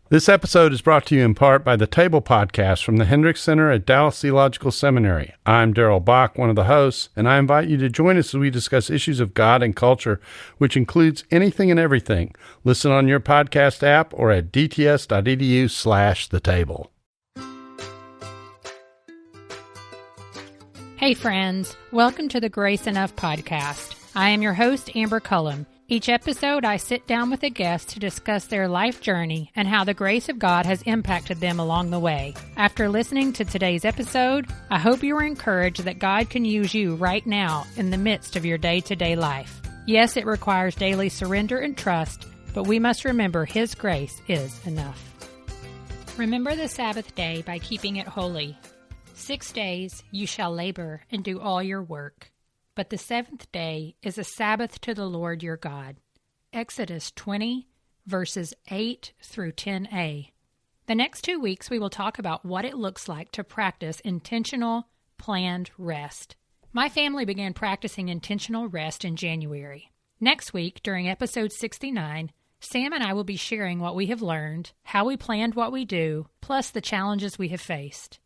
This episode is brought to you in part by the Table Podcast from the Hendricks Center at Dallas Theological Seminary. I'm Darrell Bach, one of the hosts, and I invite you to join us as we discuss issues of God and culture, which includes anything and everything. Listen on your podcast app or at dts.edu/thetable. Hey friends, welcome to the Grace Enough podcast. I am your host, Amber Cullum. Each episode, I sit down with a guest to discuss their life journey and how the grace of God has impacted them along the way. After listening to today's episode, I hope you are encouraged that God can use you right now in the midst of your day-to-day life. Yes, it requires daily surrender and trust, but we must remember His grace is enough. Remember the Sabbath day by keeping it holy. 6 days you shall labor and do all your work. But the seventh day is a Sabbath to the Lord your God. Exodus 20, verses 8 through 10a. The next 2 weeks we will talk about what it looks like to practice intentional, planned rest. My family began practicing intentional rest in January. Next week, during episode 69, Sam and I will be sharing what we have learned, how we planned what we do, plus the challenges we have faced.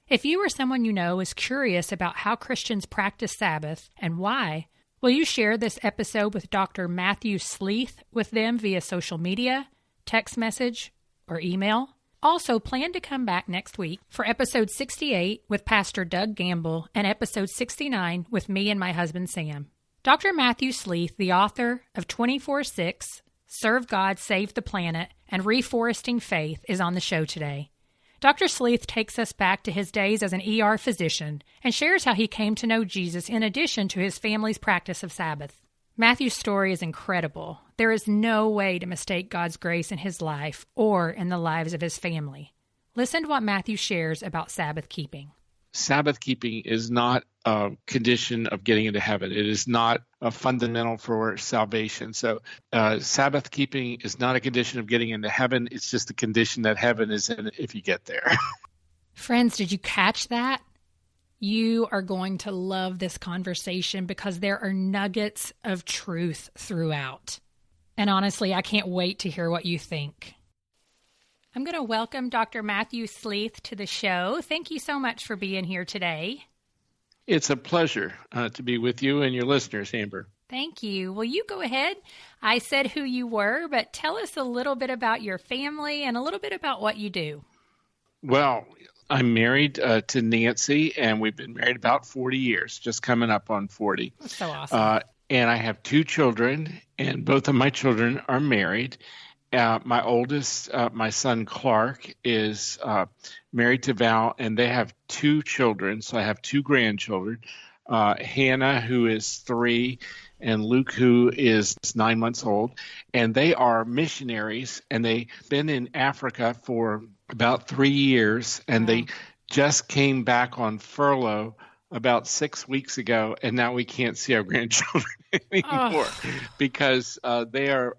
If you or someone you know is curious about how Christians practice Sabbath and why, will you share this episode with Dr. Matthew Sleeth with them via social media, text message, or email? Also, plan to come back next week for episode 68 with Pastor Doug Gamble and episode 69 with me and my husband Sam. Dr. Matthew Sleeth, the author of 24/6, Serve God, Save the Planet, and Reforesting Faith, is on the show today. Dr. Sleeth takes us back to his days as an ER physician and shares how he came to know Jesus in addition to his family's practice of Sabbath. Matthew's story is incredible. There is no way to mistake God's grace in his life or in the lives of his family. Listen to what Matthew shares about Sabbath keeping. Sabbath keeping is not a condition of getting into heaven. It is not a fundamental for salvation. So Sabbath keeping is not a condition of getting into heaven. It's just a condition that heaven is in if you get there. Friends, did you catch that? You are going to love this conversation because there are nuggets of truth throughout. And honestly, I can't wait to hear what you think. I'm going to welcome Dr. Matthew Sleeth to the show. Thank you so much for being here today. It's a pleasure to be with you and your listeners, Amber. Thank you. Well, you go ahead. I said who you were, but tell us a little bit about your family and a little bit about what you do. Well, I'm married to Nancy, and we've been married about 40 years, just coming up on 40. That's so awesome. And I have 2 children, and both of my children are married. My oldest, my son Clark, is married to Val, and they have 2 children. So I have 2 grandchildren, Hannah, who is 3, and Luke, who is 9 months old. And they are missionaries, and they've been in Africa for about 3 years, and They just came back on furlough about 6 weeks ago, and now we can't see our grandchildren anymore because they're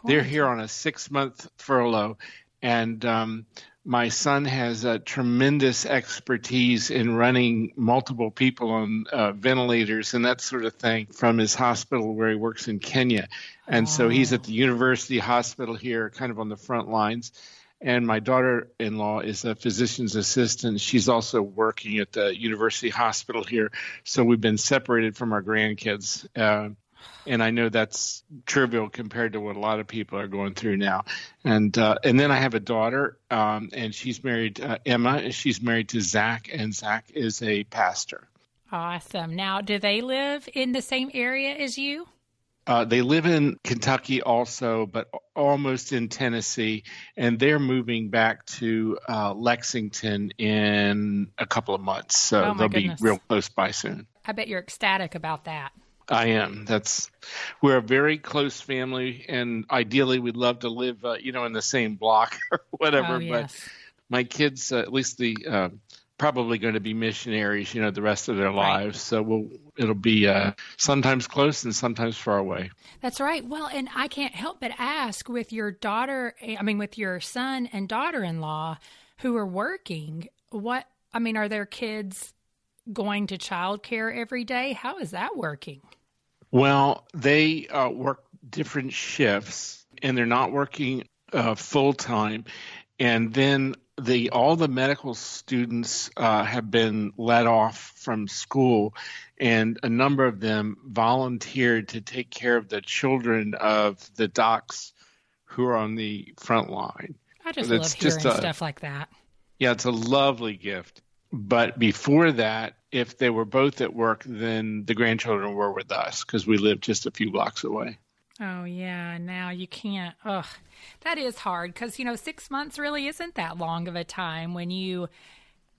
here on a 6-month furlough, and my son has a tremendous expertise in running multiple people on ventilators and that sort of thing from his hospital where he works in Kenya, and so he's at the university hospital here, kind of on the front lines. And my daughter-in-law is a physician's assistant. She's also working at the university hospital here. So we've been separated from our grandkids. And I know that's trivial compared to what a lot of people are going through now. And then I have a daughter, and she's married, Emma, and she's married to Zach, and Zach is a pastor. Awesome. Now, do they live in the same area as you? They live in Kentucky also, but almost in Tennessee, and they're moving back to Lexington in a couple of months. So they'll be real close by soon. I bet you're ecstatic about that. I am. We're a very close family, and ideally we'd love to live, in the same block or whatever. Oh, yes. But my kids, at least probably going to be missionaries, the rest of their lives. So it'll be sometimes close and sometimes far away. That's right. Well, and I can't help but ask, with your son and daughter-in-law who are working, are their kids going to childcare every day? How is that working? Well, they work different shifts, and they're not working full time. And then all the medical students have been let off from school, and a number of them volunteered to take care of the children of the docs who are on the front line. I just love hearing stuff like that. Yeah, it's a lovely gift. But before that, if they were both at work, then the grandchildren were with us because we lived just a few blocks away. Oh, yeah. Now you can't. Ugh, that is hard because, 6 months really isn't that long of a time when you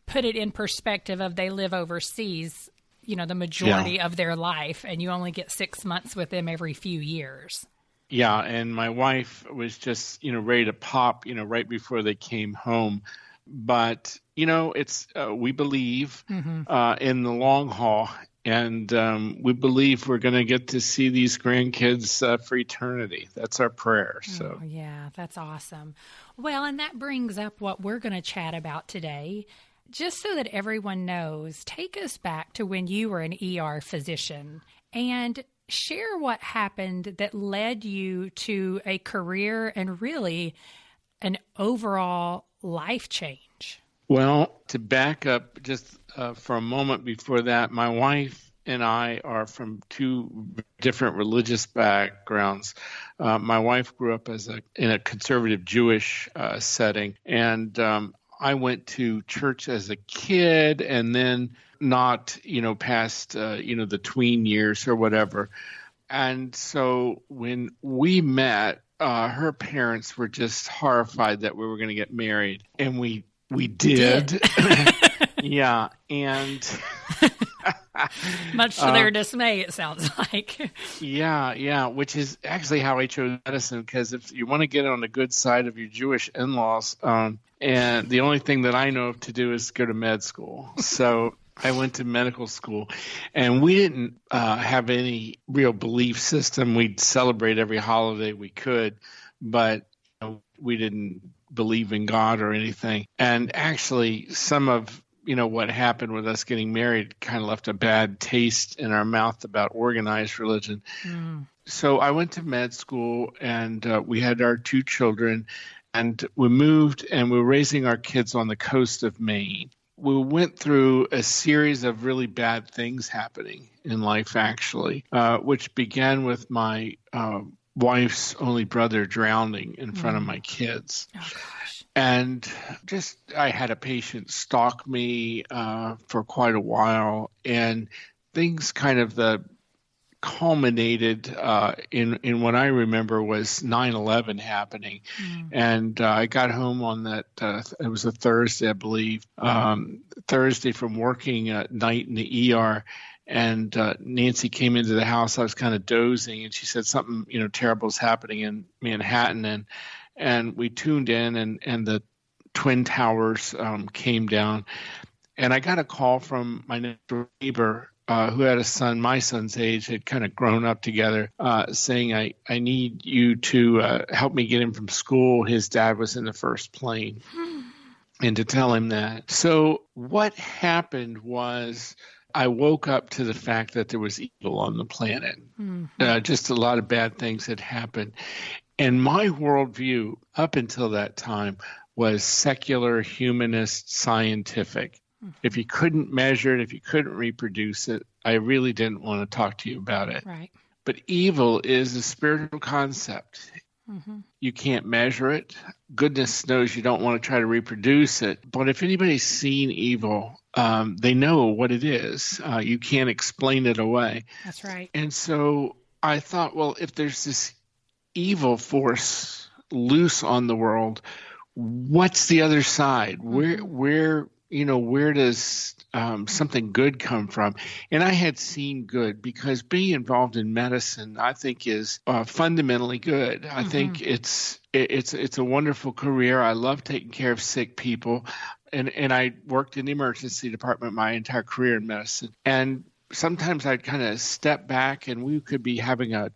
put it in perspective of they live overseas, the majority of their life, and you only get 6 months with them every few years. Yeah, and my wife was just, ready to pop, right before they came home. But, it's we believe in the long haul. And we believe we're going to get to see these grandkids for eternity. That's our prayer. So, yeah, that's awesome. Well, and that brings up what we're going to chat about today. Just so that everyone knows, take us back to when you were an ER physician and share what happened that led you to a career and really an overall life change. Well, to back up just for a moment before that, my wife and I are from two different religious backgrounds. My wife grew up in a conservative Jewish setting, and I went to church as a kid, and then not, past, the tween years or whatever. And so when we met, her parents were just horrified that we were going to get married, and we did. Yeah, and much to their dismay, it sounds like. Yeah, which is actually how I chose medicine, because if you want to get on the good side of your Jewish in-laws, and the only thing that I know to do is go to med school. So I went to medical school, and we didn't have any real belief system. We'd celebrate every holiday we could, but we didn't believe in God or anything. And actually, some of what happened with us getting married kind of left a bad taste in our mouth about organized religion. So I went to med school, and we had our two children, and we moved, and we were raising our kids on the coast of Maine. We went through a series of really bad things happening in life, actually, which began with my wife's only brother drowning in front of my kids. Oh, gosh. And I had a patient stalk me for quite a while, and things kind of culminated in what I remember was 9/11 happening. And I got home on that, it was a Thursday, I believe, Thursday from working at night in the ER. And Nancy came into the house. I was kind of dozing, and she said something, terrible is happening in Manhattan. And we tuned in, and the Twin Towers came down. And I got a call from my neighbor who had a son, my son's age, had kind of grown up together, saying, I need you to help me get him from school. His dad was in the first plane. And to tell him that. So what happened was I woke up to the fact that there was evil on the planet. Just a lot of bad things had happened. And my worldview up until that time was secular, humanist, scientific. If you couldn't measure it, if you couldn't reproduce it, I really didn't want to talk to you about it. Right. But evil is a spiritual concept. You can't measure it. Goodness knows you don't want to try to reproduce it. But if anybody's seen evil, they know what it is. You can't explain it away. That's right. And so I thought, well, if there's this evil force loose on the world, what's the other side? Where does something good come from? And I had seen good, because being involved in medicine, I think, is fundamentally good. I think it's a wonderful career. I love taking care of sick people. And I worked in the emergency department my entire career in medicine. And sometimes I'd kind of step back, and we could be having a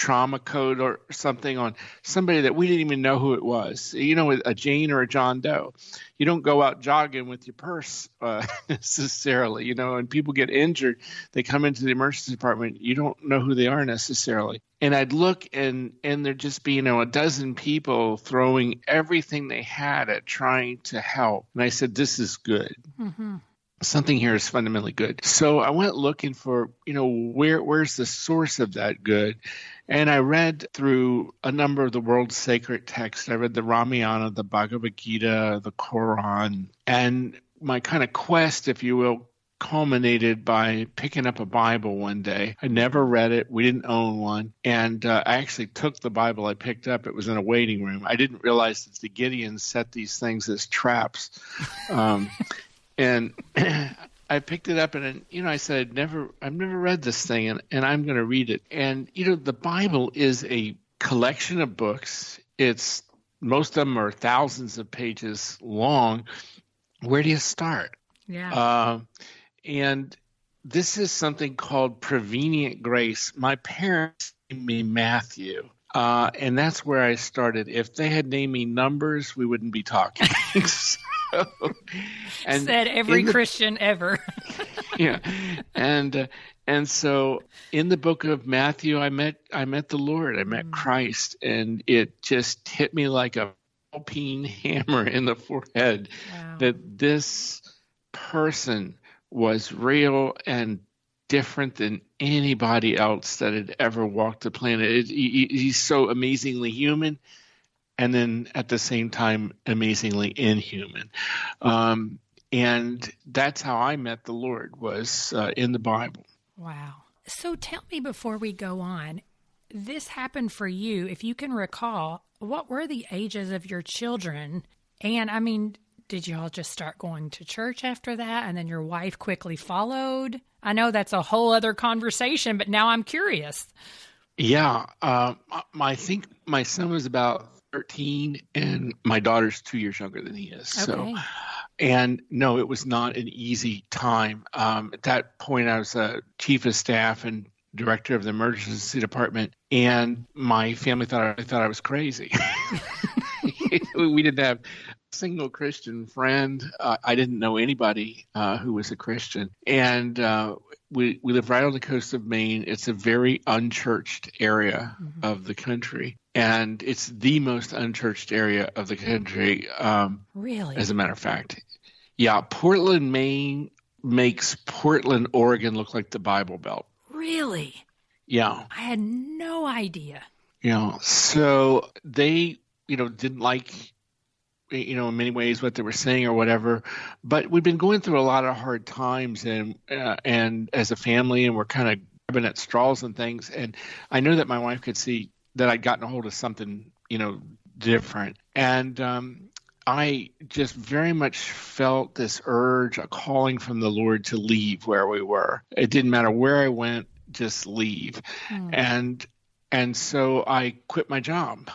trauma code or something on somebody that we didn't even know who it was. A Jane or a John Doe. You don't go out jogging with your purse necessarily, and people get injured. They come into the emergency department. You don't know who they are necessarily. And I'd look and there'd just be, a dozen people throwing everything they had at trying to help. And I said, this is good. Mm-hmm. Something here is fundamentally good. So I went looking for, where's the source of that good? And I read through a number of the world's sacred texts. I read the Ramayana, the Bhagavad Gita, the Koran. And my kind of quest, if you will, culminated by picking up a Bible one day. I never read it. We didn't own one. And I actually took the Bible I picked up. It was in a waiting room. I didn't realize that the Gideons set these things as traps. And I picked it up and, I said, I've never read this thing and I'm going to read it. And, the Bible is a collection of books. Most of them are thousands of pages long. Where do you start? Yeah. And this is something called prevenient grace. My parents named me Matthew. And that's where I started. If they had named me Numbers, we wouldn't be talking. Said every Christian ever. Yeah. And so in the book of Matthew, I met the Lord. I met Christ, and it just hit me like a alpine hammer in the forehead. Wow. That this person was real and different than anybody else that had ever walked the planet. He's so amazingly human, and then at the same time, amazingly inhuman. And that's how I met the Lord, was in the Bible. Wow. So tell me before we go on, this happened for you, if you can recall, what were the ages of your children? And did you all just start going to church after that, and then your wife quickly followed? I know that's a whole other conversation, but now I'm curious. Yeah. I think my son was about 13, and my daughter's 2 years younger than he is. Okay. And no, it was not an easy time. At that point, I was a chief of staff and director of the emergency department, and my family thought I was crazy. We didn't have a single Christian friend. I didn't know anybody who was a Christian. And we live right on the coast of Maine. It's a very unchurched area of the country. And it's the most unchurched area of the country. Really? As a matter of fact. Yeah, Portland, Maine makes Portland, Oregon look like the Bible Belt. Really? Yeah. I had no idea. Yeah. So they, didn't like, in many ways what they were saying or whatever. But we've been going through a lot of hard times and as a family, and we're kind of grabbing at straws and things. And I know that my wife could see that I'd gotten a hold of something, different. And I just very much felt this urge, a calling from the Lord to leave where we were. It didn't matter where I went, just leave. And so I quit my job.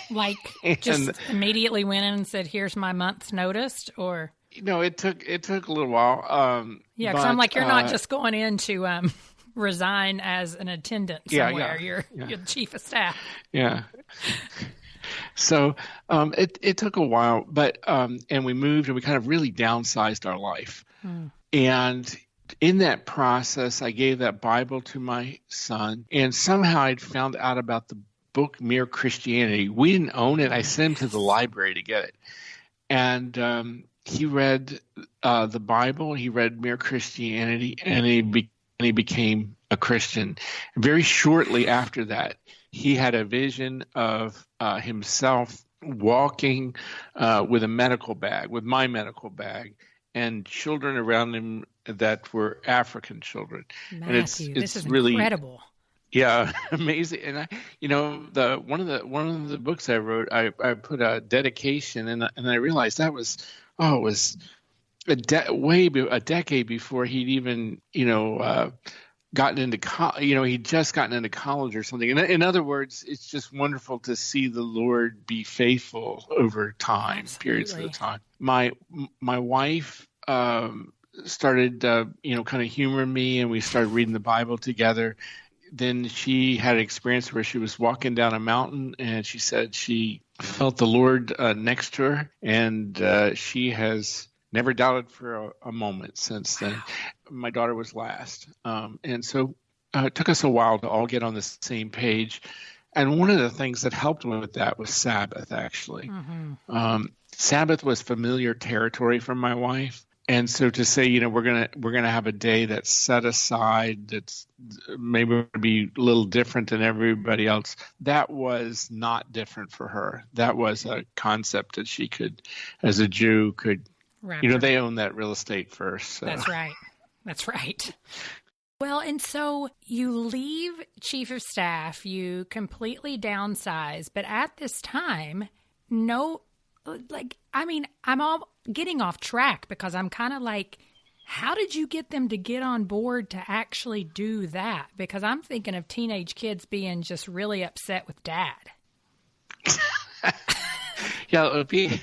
Like just immediately went in and said, "Here's my month's notice," or? It took a little while. Yeah, because I'm like, you're not just going in to resign as an attendant somewhere. You're the chief of staff. Yeah. So it took a while, but and we moved and we kind of really downsized our life. And in that process, I gave that Bible to my son, and somehow I'd found out about the book Mere Christianity. We didn't own it. I sent him to the library to get it. And he read the Bible, he read Mere Christianity, and he became a Christian. Very shortly after that, he had a vision of himself walking with a medical bag, with my medical bag, and children around him that were African children. Matthew, and this is really incredible. Yeah, amazing. And one of the books I wrote, I put a dedication, and I realized that was a decade before he'd even gotten into he'd just gotten into college or something. In other words, it's just wonderful to see the Lord be faithful over time, Absolutely. periods of time. My wife started kind of humoring me, and we started reading the Bible together. then she had an experience where she was walking down a mountain, and she said she felt the Lord next to her, and she has never doubted for a moment since then. My daughter was last. And so it took us a while to all get on the same page. And one of the things that helped with that was Sabbath, actually. Mm-hmm. Sabbath was familiar territory for my wife. And so to say, we're gonna have a day that's set aside, that's maybe going to be a little different than everybody else, that was not different for her. That was a concept that she could, as a Jew, could. They own that real estate first. So. That's right. That's right. Well, and so you leave Chief of Staff, you completely downsize, but at this time, I'm all getting off track because I'm kind of like, how did you get them to get on board to actually do that? Because I'm thinking of teenage kids being just really upset with Dad. Yeah, it would be...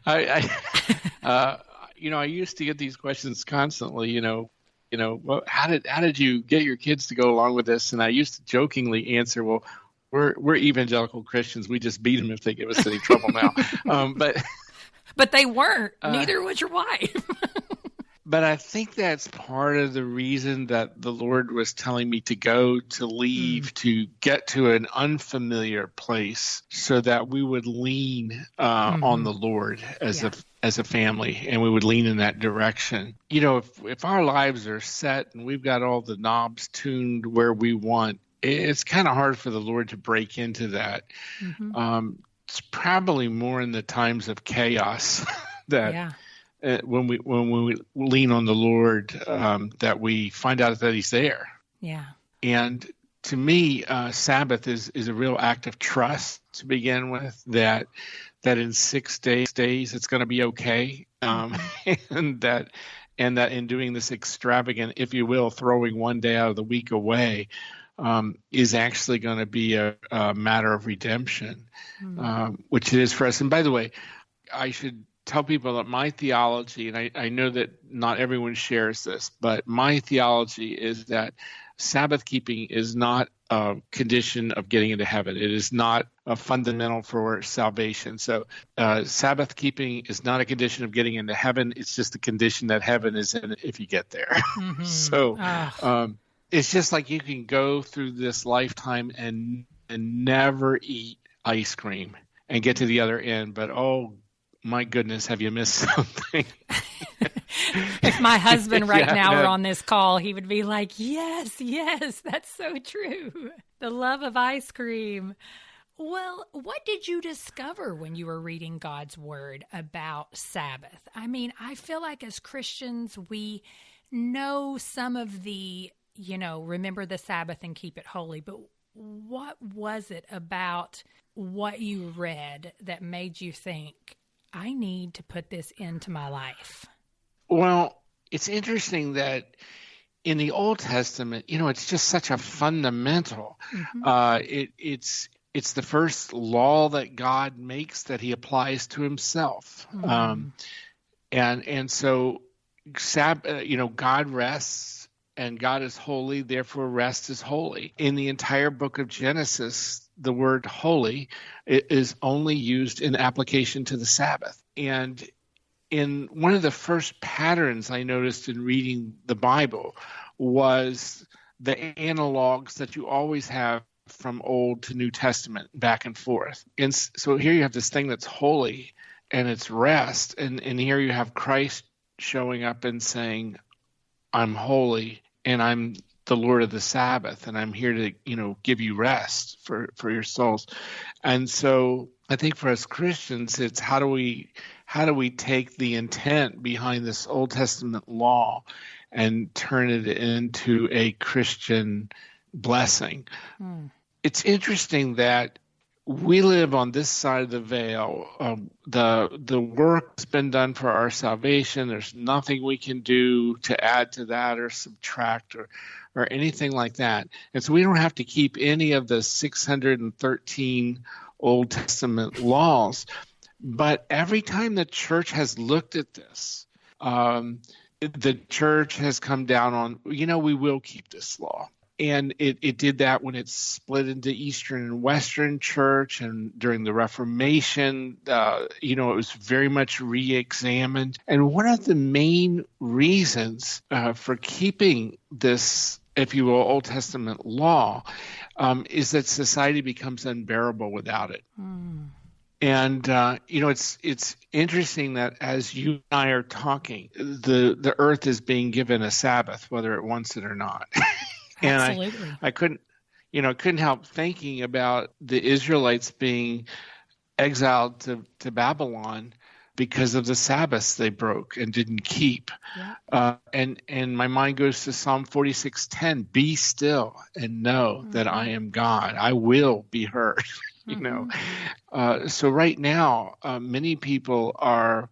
I used to get these questions constantly. Well, how did you get your kids to go along with this? And I used to jokingly answer, well, we're evangelical Christians. We just beat them if they give us any trouble now. But they weren't. Neither was your wife. But I think that's part of the reason that the Lord was telling me to go, to leave, to get to an unfamiliar place so that we would lean on the Lord as a family, and we would lean in that direction. If our lives are set and we've got all the knobs tuned where we want, it's kind of hard for the Lord to break into that. Mm-hmm. It's probably more in the times of chaos that... Yeah. When we lean on the Lord, that we find out that He's there. Yeah. And to me, Sabbath is a real act of trust to begin with. That in 6 days it's going to be okay, and that in doing this extravagant, if you will, throwing one day out of the week away, is actually going to be a matter of redemption, which it is for us. And by the way, I should tell people that my theology, and I know that not everyone shares this, but my theology is that Sabbath keeping is not a condition of getting into heaven. It is not a fundamental for salvation. So Sabbath keeping is not a condition of getting into heaven. It's just a condition that heaven is in if you get there. Mm-hmm. So it's just like you can go through this lifetime and never eat ice cream and get to the other end, but my goodness, have you missed something? If my husband now were on this call, he would be like, yes, that's so true. The love of ice cream. Well, what did you discover when you were reading God's Word about Sabbath? I mean, I feel like as Christians, we know some of the, remember the Sabbath and keep it holy, but what was it about what you read that made you think, I need to put this into my life? Well, it's interesting that in the Old Testament, it's just such a fundamental. Mm-hmm. It's the first law that God makes that He applies to Himself, mm-hmm. And so, God rests, and God is holy. Therefore, rest is holy. In the entire book of Genesis, the word holy is only used in application to the Sabbath. And in one of the first patterns I noticed in reading the Bible was the analogs that you always have from Old to New Testament back and forth. And so here you have this thing that's holy and it's rest. And here you have Christ showing up and saying, I'm holy and I'm the Lord of the Sabbath, and I'm here to, give you rest for your souls. And so I think for us Christians, it's how do we take the intent behind this Old Testament law and turn it into a Christian blessing? It's interesting that we live on this side of the veil. The work's been done for our salvation. There's nothing we can do to add to that or subtract or anything like that. And so we don't have to keep any of the 613 Old Testament laws. But every time the church has looked at this, the church has come down on, we will keep this law. And it did that when it split into Eastern and Western church, and during the Reformation, it was very much re-examined. And one of the main reasons for keeping this, if you will, Old Testament law, is that society becomes unbearable without it. And, it's interesting that as you and I are talking, the earth is being given a Sabbath, whether it wants it or not. And Absolutely. I couldn't help thinking about the Israelites being exiled to Babylon because of the Sabbaths they broke and didn't keep. Yeah. And my mind goes to Psalm 46:10, be still and know that I am God. I will be heard. So right now, many people are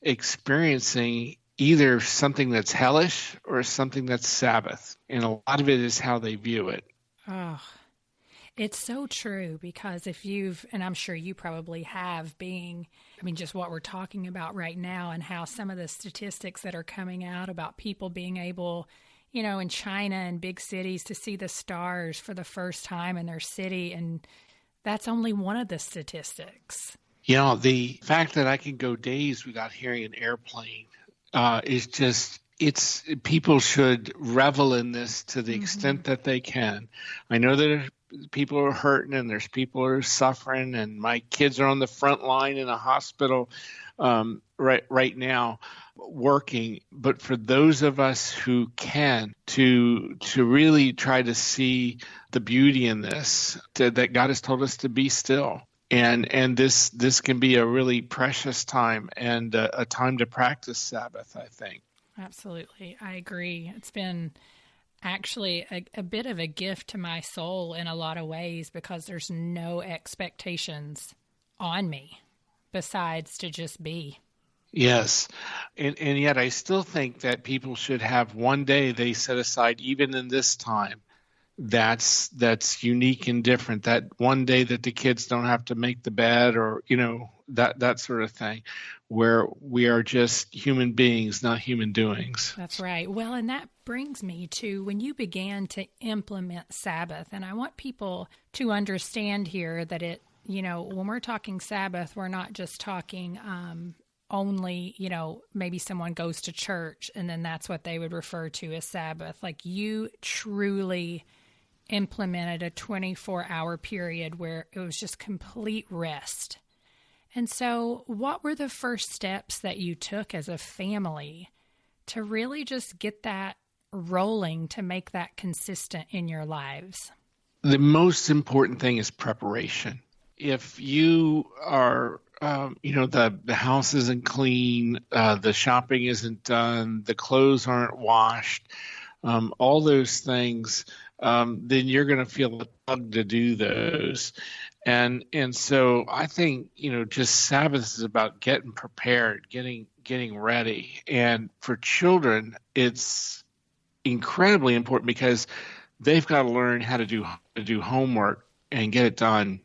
experiencing either something that's hellish or something that's Sabbath. And a lot of it is how they view it. Oh, it's so true, because if and I'm sure you probably have, just what we're talking about right now, and how some of the statistics that are coming out about people being able, in China and big cities to see the stars for the first time in their city. And that's only one of the statistics. The fact that I can go days without hearing an airplane is just, people should revel in this to the extent that they can. I know that people are hurting and there's people who are suffering, and my kids are on the front line in a hospital right now working. But for those of us who can, to really try to see the beauty in this, that God has told us to be still. And this can be a really precious time and a time to practice Sabbath, I think. Absolutely. I agree. It's been actually a bit of a gift to my soul in a lot of ways, because there's no expectations on me besides to just be. Yes. And yet I still think that people should have one day they set aside, even in this time, that's unique and different. That one day that the kids don't have to make the bed, or that sort of thing, where we are just human beings, not human doings. That's right. Well, and that brings me to when you began to implement Sabbath, and I want people to understand here that when we're talking Sabbath, we're not just talking only, maybe someone goes to church and then that's what they would refer to as Sabbath. Like, you truly implemented a 24-hour period where it was just complete rest. And so what were the first steps that you took as a family to really just get that rolling, to make that consistent in your lives? The most important thing is preparation. If you are, the house isn't clean, the shopping isn't done, the clothes aren't washed, all those things, then you're going to feel the tug to do those. And so I think, just Sabbath is about getting prepared, getting ready. And for children, it's incredibly important because they've got to learn how to do homework and get it done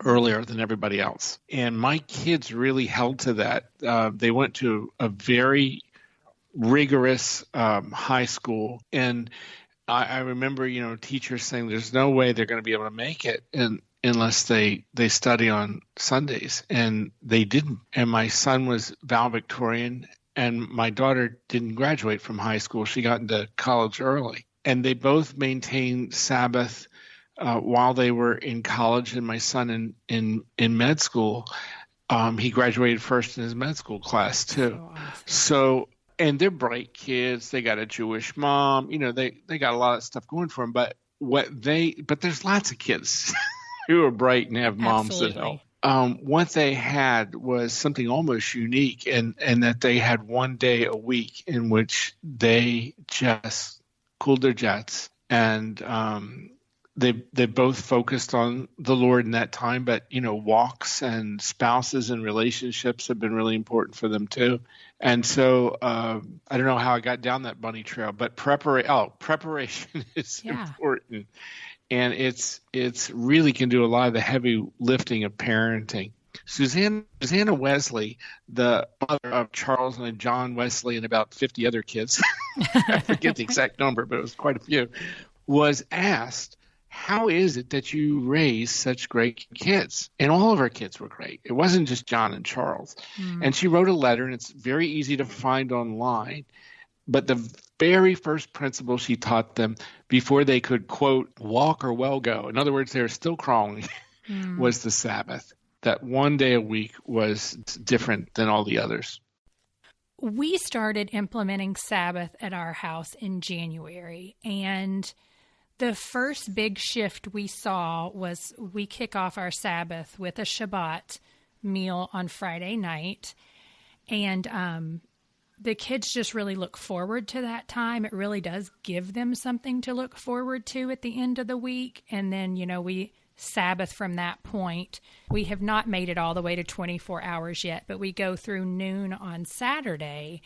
earlier than everybody else. And my kids really held to that. They went to a very rigorous high school, and I remember, teachers saying there's no way they're going to be able to make it unless they study on Sundays, and they didn't. And my son was valedictorian, and my daughter didn't graduate from high school. She got into college early, and they both maintained Sabbath while they were in college. And my son in med school, he graduated first in his med school class too. So and they're bright kids. They got a Jewish mom. They got a lot of stuff going for them. But there's lots of kids who are bright and have moms that help. What they had was something almost unique, and that they had one day a week in which they just cooled their jets, and they both focused on the Lord in that time. But walks and spouses and relationships have been really important for them too. And so I don't know how I got down that bunny trail, but preparation is important. And it's really can do a lot of the heavy lifting of parenting. Susanna Wesley, the mother of Charles and John Wesley and about 50 other kids, I forget the exact number, but it was quite a few, was asked, how is it that you raise such great kids? And all of her kids were great. It wasn't just John and Charles. And she wrote a letter, and it's very easy to find online. But the very first principle she taught them before they could, quote, walk or well go, in other words, they were still crawling, was the Sabbath. That one day a week was different than all the others. We started implementing Sabbath at our house in January, and the first big shift we saw was we kick off our Sabbath with a Shabbat meal on Friday night, and the kids just really look forward to that time. It really does give them something to look forward to at the end of the week, and then, we Sabbath from that point. We have not made it all the way to 24 hours yet, but we go through noon on Saturday,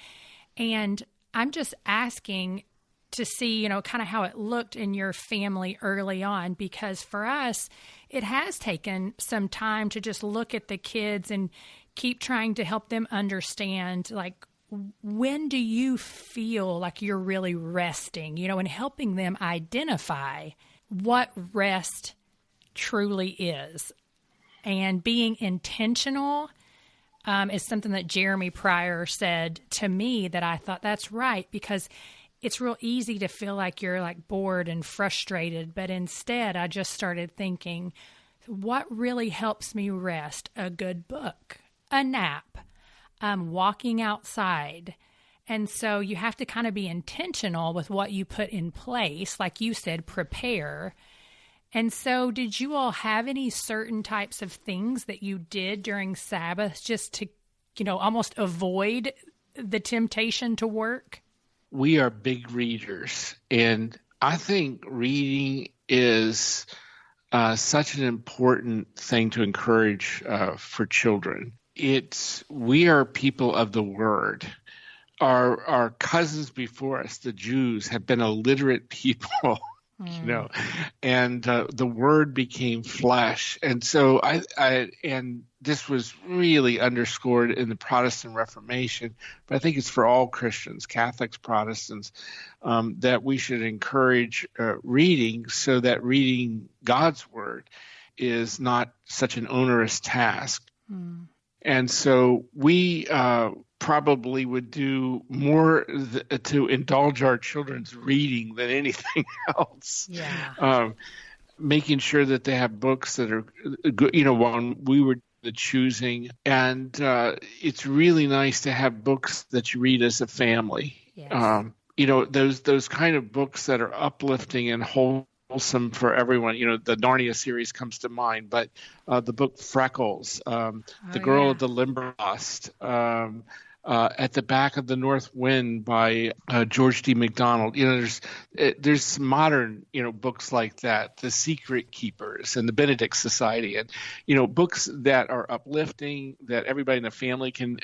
and I'm just asking to see, kind of how it looked in your family early on, because for us, it has taken some time to just look at the kids and keep trying to help them understand, like, when do you feel like you're really resting, and helping them identify what rest truly is. And being intentional is something that Jeremy Pryor said to me that I thought that's right, because it's real easy to feel like you're like bored and frustrated. But instead, I just started thinking, what really helps me rest? A good book, a nap, walking outside. And so you have to kind of be intentional with what you put in place. Like you said, prepare. And so did you all have any certain types of things that you did during Sabbath just to, almost avoid the temptation to work? We are big readers, and I think reading is such an important thing to encourage for children. We are people of the Word. Our cousins before us, the Jews, have been illiterate people. And the Word became flesh. And so and this was really underscored in the Protestant Reformation, but I think it's for all Christians, Catholics, Protestants, that we should encourage reading, so that reading God's Word is not such an onerous task. And so we probably would do more to indulge our children's reading than anything else. Yeah. Making sure that they have books that are good, when we were the choosing. And it's really nice to have books that you read as a family. Yes. Those kind of books that are uplifting and wholesome for everyone. The Narnia series comes to mind, but the book Freckles, The Girl of the Limberlost, At the Back of the North Wind by George D. MacDonald. There's modern, books like that, The Secret Keepers and the Benedict Society, and, books that are uplifting that everybody in the family can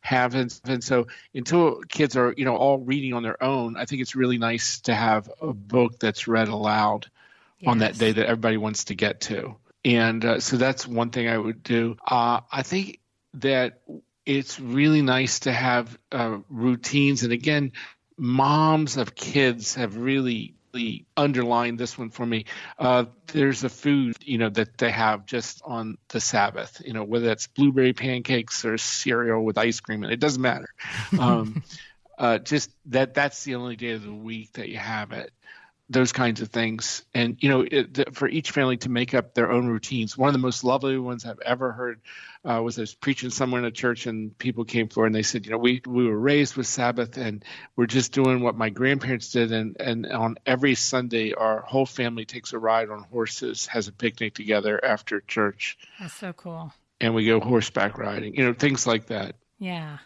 have. And so until kids are, all reading on their own, I think it's really nice to have a book that's read aloud on that day that everybody wants to get to. And so that's one thing I would do. I think that it's really nice to have routines. And again, moms of kids have really underlined this one for me. There's a food, that they have just on the Sabbath, whether that's blueberry pancakes or cereal with ice cream, and it doesn't matter. Just that's the only day of the week that you have it. Those kinds of things. And, for each family to make up their own routines. One of the most lovely ones I've ever heard was I was preaching somewhere in a church, and people came forward and they said, we were raised with Sabbath, and we're just doing what my grandparents did. And on every Sunday, our whole family takes a ride on horses, has a picnic together after church. That's so cool. And we go horseback riding, things like that. Yeah.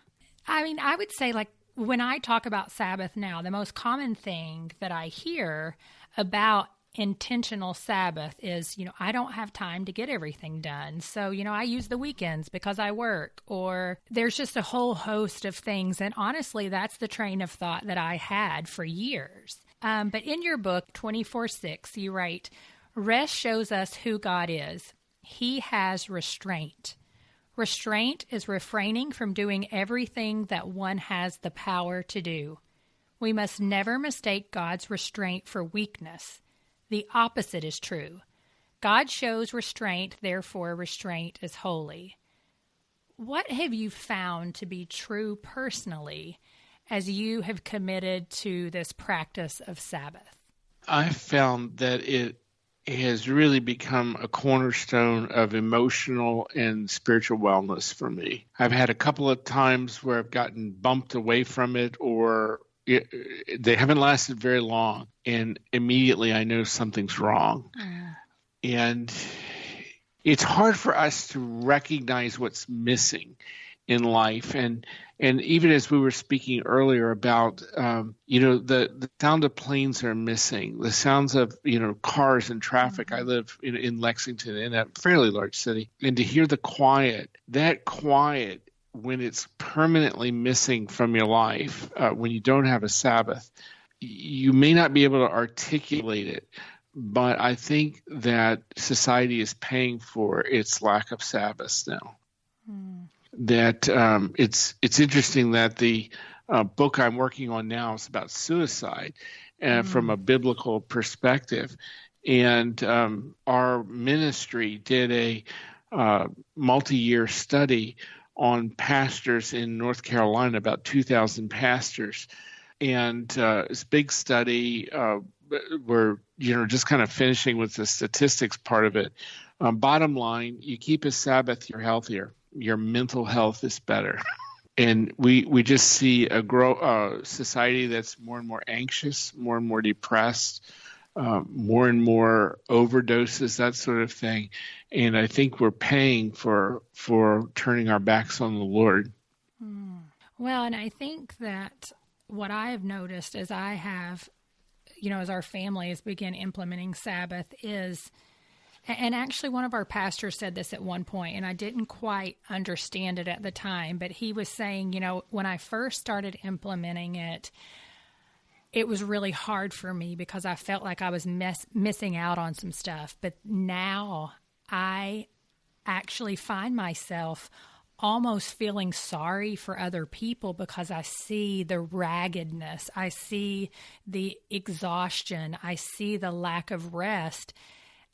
I would say, when I talk about Sabbath now, the most common thing that I hear about intentional Sabbath is, I don't have time to get everything done. So, I use the weekends because I work, or there's just a whole host of things. And honestly, that's the train of thought that I had for years. But in your book, 24/6, you write, rest shows us who God is. He has restraint. Restraint is refraining from doing everything that one has the power to do. We must never mistake God's restraint for weakness. The opposite is true. God shows restraint, therefore restraint is holy. What have you found to be true personally as you have committed to this practice of Sabbath? I found that it has really become a cornerstone of emotional and spiritual wellness for me. I've had a couple of times where I've gotten bumped away from it, or they haven't lasted very long, and immediately I know something's wrong. And it's hard for us to recognize what's missing in life. And even as we were speaking earlier about, the sound of planes are missing, the sounds of, cars and traffic. I live in Lexington, in a fairly large city. And to hear the quiet, when it's permanently missing from your life, when you don't have a Sabbath, you may not be able to articulate it. But I think that society is paying for its lack of Sabbaths now. That it's interesting that the book I'm working on now is about suicide from a biblical perspective. And our ministry did a multi-year study on pastors in North Carolina, about 2,000 pastors. And it's a big study. We're just kind of finishing with the statistics part of it. Bottom line, you keep a Sabbath, you're healthier. Your mental health is better. And we just see a society that's more and more anxious, more and more depressed, more and more overdoses, that sort of thing. And I think we're paying for turning our backs on the Lord. Well, and I think that what I have noticed as I have, as our family has begun implementing Sabbath is, and actually one of our pastors said this at one point, and I didn't quite understand it at the time, but he was saying, when I first started implementing it, it was really hard for me because I felt like I was missing out on some stuff. But now I actually find myself almost feeling sorry for other people because I see the raggedness, I see the exhaustion, I see the lack of rest.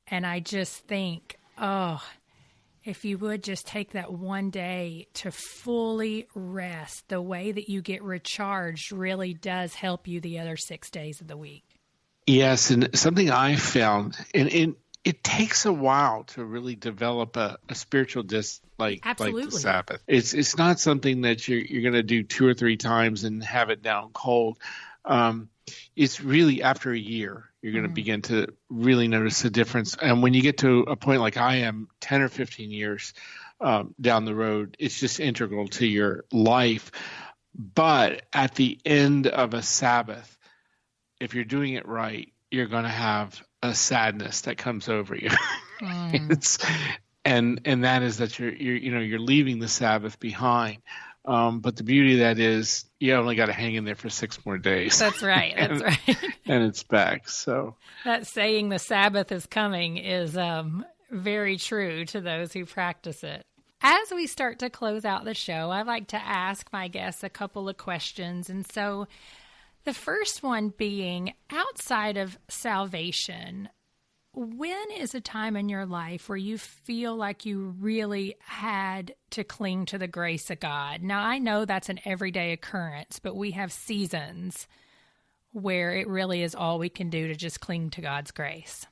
And I just think, if you would just take that one day to fully rest, the way that you get recharged really does help you the other 6 days of the week. Yes, and something I found, and it takes a while to really develop a spiritual like the Sabbath. It's not something that you're going to do 2 or 3 times and have it down cold. It's really after a year you're going to begin to really notice the difference. And when you get to a point like I am, 10 or 15 years down the road, it's just integral to your life. But at the end of a Sabbath, if you're doing it right, you're going to have a sadness that comes over you. And that is that you're leaving the Sabbath behind. But the beauty of that is you only got to hang in there for 6 more days. That's right. That's right. And it's back. So that saying, the Sabbath is coming, is very true to those who practice it. As we start to close out the show, I like to ask my guests a couple of questions. And so the first one being, outside of salvation, when is a time in your life where you feel like you really had to cling to the grace of God? Now, I know that's an everyday occurrence, but we have seasons where it really is all we can do to just cling to God's grace.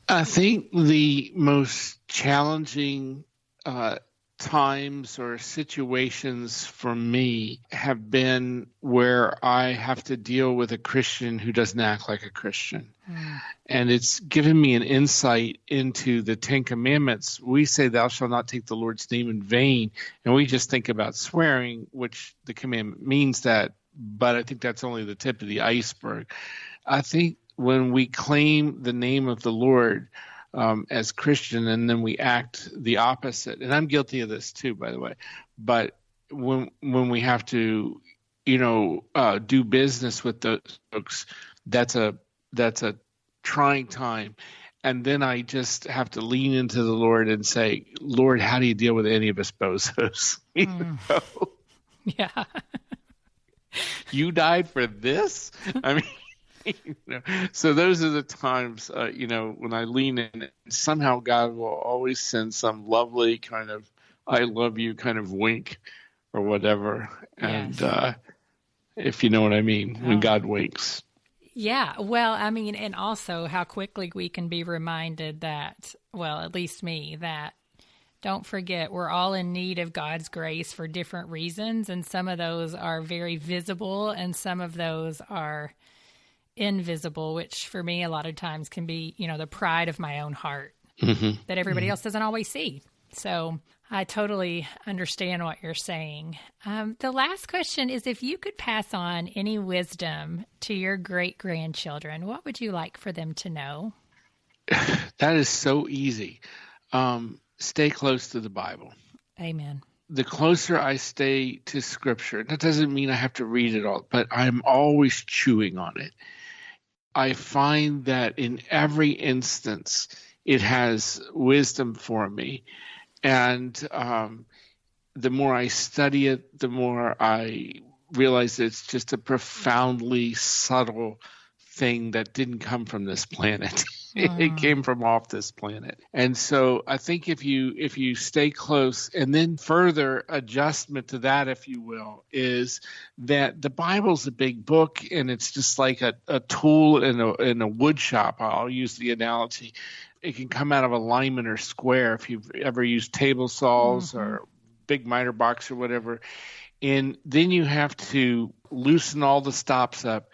I think the most challenging times or situations for me have been where I have to deal with a Christian who doesn't act like a Christian. And it's given me an insight into the 10 Commandments. We say, thou shalt not take the Lord's name in vain. And we just think about swearing, which the commandment means that, but I think that's only the tip of the iceberg. I think when we claim the name of the Lord as Christian, and then we act the opposite. And I'm guilty of this too, by the way. But when we have to, do business with those folks, that's a trying time. And then I just have to lean into the Lord and say, Lord, how do you deal with any of us bozos? You know? Yeah. You died for this? I mean, you know, so those are the times, you know, when I lean in, somehow God will always send some lovely kind of, I love you kind of wink or whatever. Yes. And if you know what I mean, when God winks. Yeah, well, I mean, and also how quickly we can be reminded that, well, at least me, that don't forget we're all in need of God's grace for different reasons, and some of those are very visible and some of those are invisible, which for me a lot of times can be, you know, the pride of my own heart that everybody else doesn't always see. So I totally understand what you're saying. The last question is, if you could pass on any wisdom to your great-grandchildren, what would you like for them to know? That is so easy. Stay close to the Bible. Amen. The closer I stay to Scripture, that doesn't mean I have to read it all, but I'm always chewing on it. I find that in every instance, it has wisdom for me. And the more I study it, the more I realize it's just a profoundly subtle thing that didn't come from this planet. It came from off this planet. And so I think if you stay close, and then further adjustment to that, if you will, is that the Bible's a big book, and it's just like a tool in a wood shop. I'll use the analogy. It can come out of alignment or square if you've ever used table saws or big miter box or whatever. And then you have to loosen all the stops up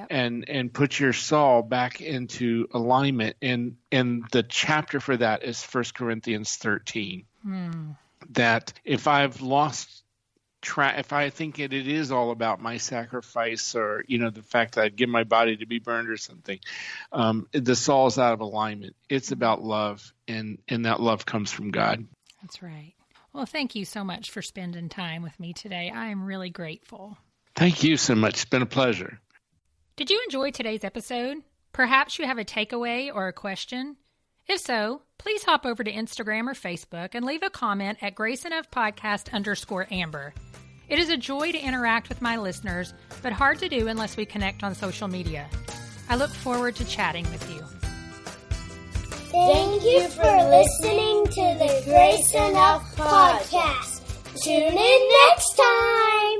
and put your saw back into alignment. And the chapter for that is 1 Corinthians 13. That if I've lost track, if I think it is all about my sacrifice or, you know, the fact that I'd give my body to be burned or something, the saw's out of alignment. It's about love, and that love comes from God. That's right. Well, thank you so much for spending time with me today. I am really grateful. Thank you so much. It's been a pleasure. Did you enjoy today's episode? Perhaps you have a takeaway or a question? If so, please hop over to Instagram or Facebook and leave a comment at GraceEnoughPodcast_Amber. It is a joy to interact with my listeners, but hard to do unless we connect on social media. I look forward to chatting with you. Thank you for listening to the Grace Enough Podcast. Tune in next time.